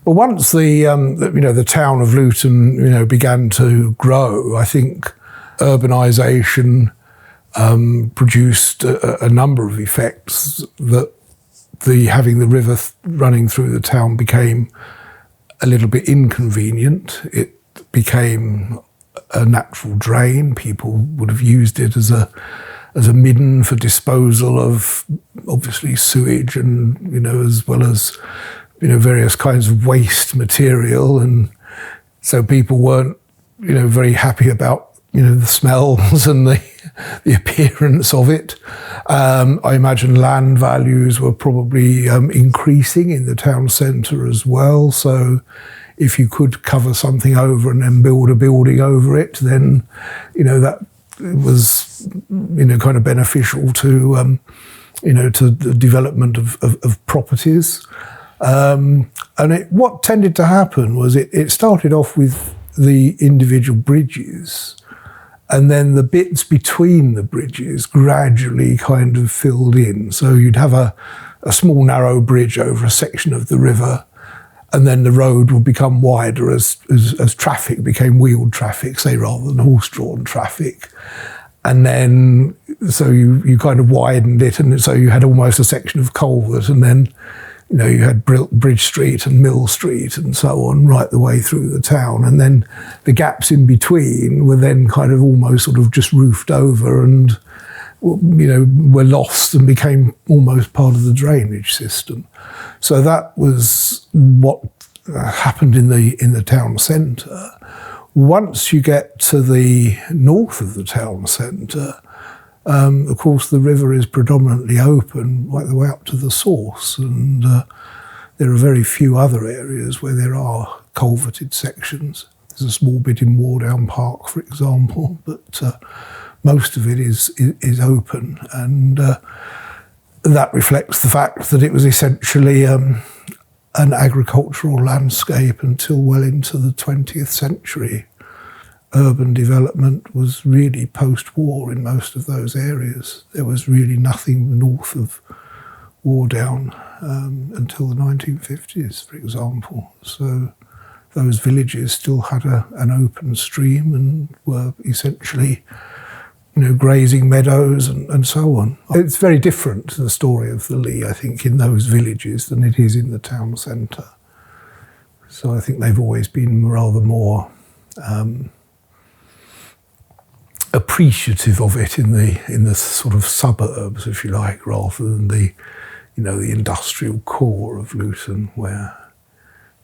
Well, once the town of Luton, began to grow, I think urbanisation produced a number of effects that having the river running through the town became a little bit inconvenient. It became a natural drain. People would have used it as a midden for disposal of obviously sewage and as well as various kinds of waste material, and so people weren't very happy about the smells and the appearance of it. I imagine land values were probably increasing in the town centre as well. So if you could cover something over and then build a building over it, then that was kind of beneficial to to the development of properties. What tended to happen was it started off with the individual bridges, and then the bits between the bridges gradually kind of filled in. So you'd have a small narrow bridge over a section of the river, and then the road would become wider as traffic became wheeled traffic, say, rather than horse-drawn traffic. And then, so you kind of widened it, and so you had almost a section of culvert, and then you had Bridge Street and Mill Street and so on right the way through the town. And then the gaps in between were then kind of almost sort of just roofed over and, were lost and became almost part of the drainage system. So that was what happened in the town centre. Once you get to the north of the town centre, of course, the river is predominantly open right the way up to the source, and there are very few other areas where there are culverted sections. There's a small bit in Wardown Park, for example, but most of it is open, and that reflects the fact that it was essentially an agricultural landscape until well into the 20th century. Urban development was really post-war in most of those areas. There was really nothing north of Wardown until the 1950s, for example. So those villages still had an open stream and were essentially, grazing meadows and so on. It's very different to the story of the Lea, I think, in those villages than it is in the town centre. So I think they've always been rather more appreciative of it in the sort of suburbs, if you like, rather than the industrial core of Luton, where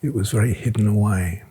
it was very hidden away.